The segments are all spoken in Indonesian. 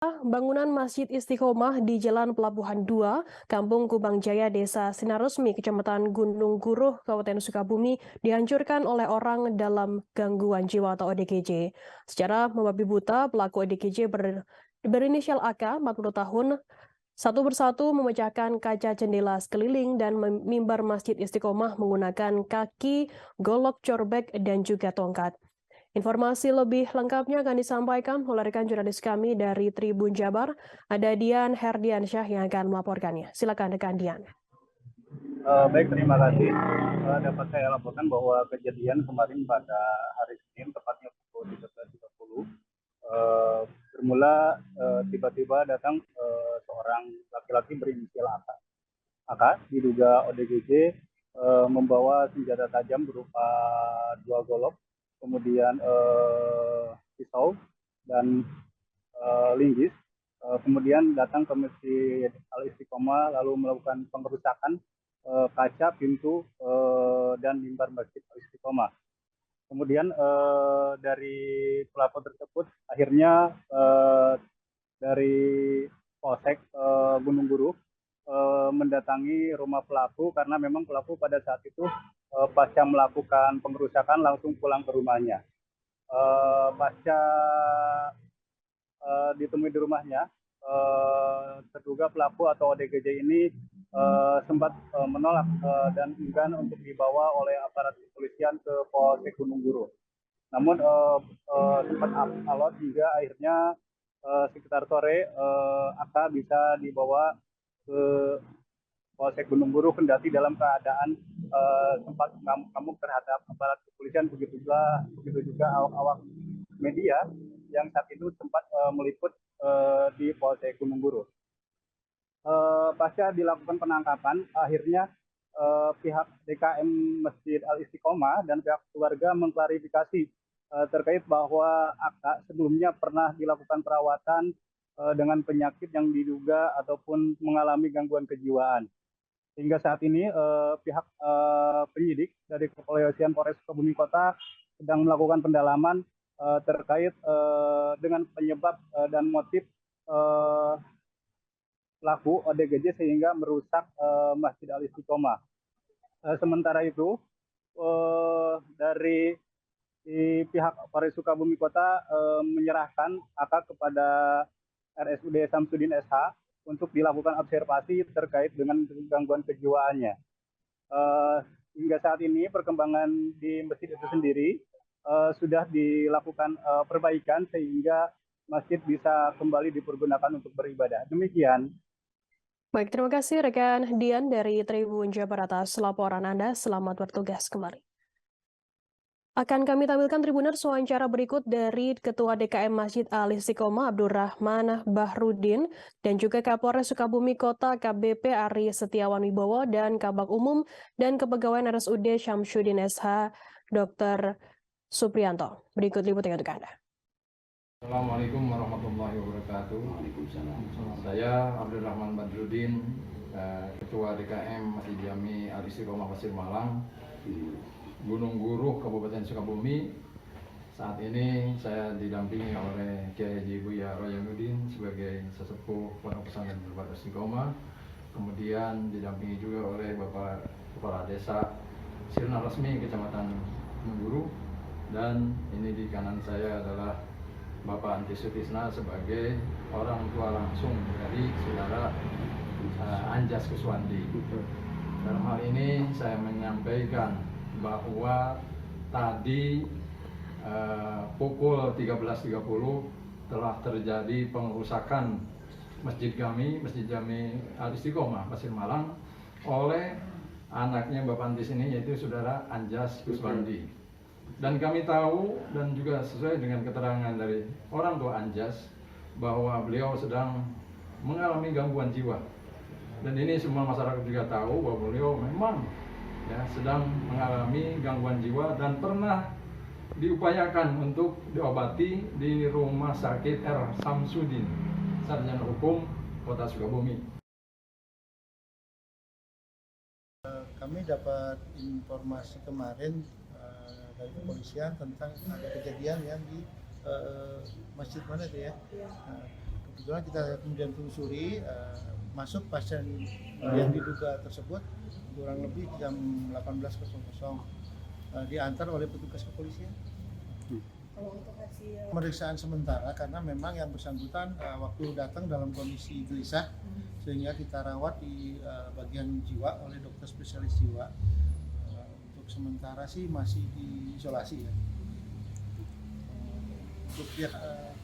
Bangunan Masjid Istiqomah di Jalan Pelabuhan 2, Kampung Kubang Jaya, Desa Sinar Resmi, Kecamatan Gunung Guruh, Kabupaten Sukabumi, dihancurkan oleh orang dalam gangguan jiwa atau ODGJ. Secara membabi buta, pelaku ODGJ berinisial AK, 40 tahun, satu persatu memecahkan kaca jendela sekeliling dan mimbar Masjid Istiqomah menggunakan kaki, golok, corbek, dan juga tongkat. Informasi lebih lengkapnya akan disampaikan oleh rekan jurnalis kami dari Tribun Jabar, ada Dian Herdiansyah yang akan melaporkannya. Silakan rekan Dian. Baik, terima kasih. Dapat saya laporkan bahwa kejadian kemarin pada hari Senin, tepatnya pukul 13.30, bermula tiba-tiba datang seorang laki-laki berinisial AK, diduga ODGJ, membawa senjata tajam berupa 2 golok, kemudian pisau dan linggis. Kemudian datang ke Masjid Al Istiqomah lalu melakukan pengerusakan kaca, pintu, dan mimbar Masjid Al Istiqomah. Kemudian dari pelaku tersebut akhirnya dari Polsek Gunung Guru mendatangi rumah pelaku karena memang pelaku pada saat itu pasca melakukan pengerusakan langsung pulang ke rumahnya. Pasca ditemui di rumahnya, terduga pelaku atau ODGJ ini sempat menolak dan enggan untuk dibawa oleh aparat kepolisian ke Polsek Gunung Guru. Namun sempat alot hingga akhirnya sekitar sore AK bisa dibawa ke Polsek Gunung Guru, kendati dalam keadaan sempat ngamuk terhadap aparat kepolisian, begitu juga awak-awak media yang saat itu sempat meliput di Polsek Gunung Guru. Pasca dilakukan penangkapan, akhirnya pihak DKM Masjid Al Istiqomah dan pihak keluarga mengklarifikasi terkait bahwa AK sebelumnya pernah dilakukan perawatan dengan penyakit yang diduga ataupun mengalami gangguan kejiwaan. Hingga saat ini pihak penyidik dari Kepolisian Polres Sukabumi Kota sedang melakukan pendalaman terkait dengan penyebab dan motif pelaku ODGJ sehingga merusak Masjid Al Istiqomah. Sementara itu dari pihak Polres Sukabumi Kota menyerahkan AK kepada RSUD Samsudin SH untuk dilakukan observasi terkait dengan gangguan kejiwaannya. Hingga saat ini perkembangan di masjid itu sendiri sudah dilakukan perbaikan sehingga masjid bisa kembali dipergunakan untuk beribadah. Demikian. Baik, terima kasih rekan Dian dari Tribun Jabar atas laporan Anda. Selamat bertugas kembali. Akan kami tampilkan Tribuners wawancara berikut dari Ketua DKM Masjid Al Istiqomah Abdurrahman Bahrudin dan juga Kapolres Sukabumi Kota KBP Ari Setiawan Wibowo dan Kabag Umum dan Kepegawaian RSUD Syamsuddin SH Dr. Supriyanto. Berikut liputannya untuk Anda. Assalamualaikum warahmatullahi wabarakatuh. Saya Abdurrahman Badrudin, Ketua DKM Masjid Jami Al Istiqomah Pasir Malang, Gunung Guruh, Kabupaten Sukabumi. Saat ini saya didampingi oleh Kiai Haji Buya Royanuddin sebagai sesepuh Pondok Pesantren Berbakat Istiqomah. Kemudian didampingi juga oleh Bapak Kepala Desa Sinar Resmi Kecamatan Gunung Guruh. Dan ini di kanan saya adalah Bapak Anti Sutisna sebagai orang tua langsung dari saudara Anjas Kuswandi. Dalam hal ini saya menyampaikan bahwa tadi pukul 13.30 telah terjadi pengerusakan Masjid Jami Al Istiqomah Pasir Malang oleh anaknya Bapak Antis ini, yaitu saudara Anjas Kuswandi. Dan kami tahu dan juga sesuai dengan keterangan dari orang tua Anjas bahwa beliau sedang mengalami gangguan jiwa. Dan ini semua masyarakat juga tahu bahwa beliau memang sedang mengalami gangguan jiwa dan pernah diupayakan untuk diobati di Rumah Sakit R. Samsudin, Sarjana Hukum Kota Sukabumi. Kami dapat informasi kemarin dari kepolisian tentang ada kejadian yang di masjid mana itu ya. kebetulan kita kemudian telusuri, masuk pasien yang diduga tersebut kurang lebih jam 18.00, diantar oleh petugas kepolisian. Pemeriksaan sementara karena memang yang bersangkutan waktu datang dalam kondisi gelisah, sehingga kita rawat di bagian jiwa oleh dokter spesialis jiwa. Untuk sementara sih masih diisolasi ya. Untuk pihak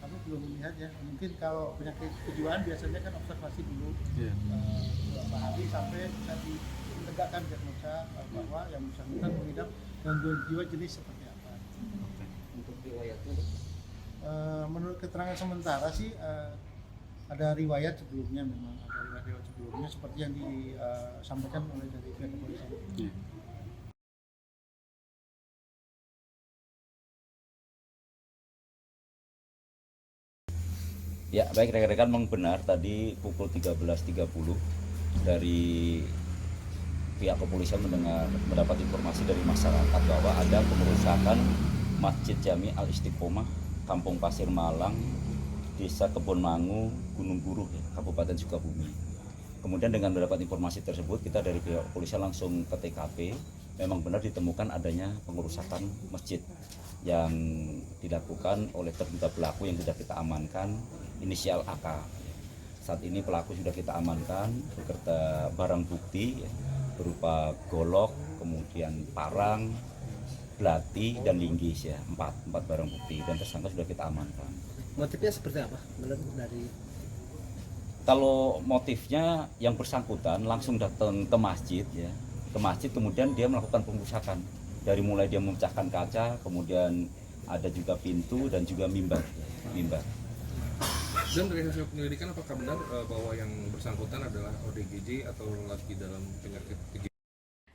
kami belum melihat ya, mungkin kalau penyakit kejiwaan biasanya kan observasi dulu beberapa hari sampai bisa ditegakkan diagnosa bahwa yang bersangkutan mengidap gangguan jiwa jenis seperti apa. Untuk riwayatnya, menurut keterangan sementara sih ada riwayat sebelumnya, memang ada riwayat sebelumnya seperti yang disampaikan oleh dari pihak kepolisian. ya baik rekan-rekan, memang benar tadi pukul 13.30 dari pihak kepolisian mendapat informasi dari masyarakat bahwa ada pengerusakan Masjid Jami Al Istiqomah, Kampung Pasir Malang, Desa Kebon Mangu, Gunung Guruh, Kabupaten Sukabumi. Kemudian dengan mendapat informasi tersebut, kita dari pihak kepolisian langsung ke TKP. Memang benar ditemukan adanya pengerusakan masjid yang dilakukan oleh terduga pelaku yang sudah kita amankan, inisial AK. Saat ini pelaku sudah kita amankan beserta barang bukti berupa golok, kemudian parang, belati, dan linggis ya, empat barang bukti, dan tersangka sudah kita amankan. Motifnya seperti apa? Menurut dari Kalau motifnya yang bersangkutan langsung datang ke masjid ya, ke masjid kemudian dia melakukan pengerusakan. Dari mulai dia memecahkan kaca, kemudian ada juga pintu dan juga mimbar. Dan dari hasil penyelidikan apakah benar bahwa yang bersangkutan adalah ODGJ atau lagi dalam penyakit kejiwaan?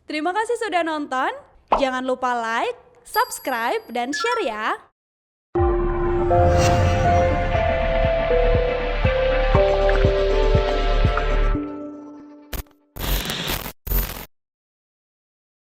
Terima kasih sudah nonton. Jangan lupa like, subscribe, dan share ya.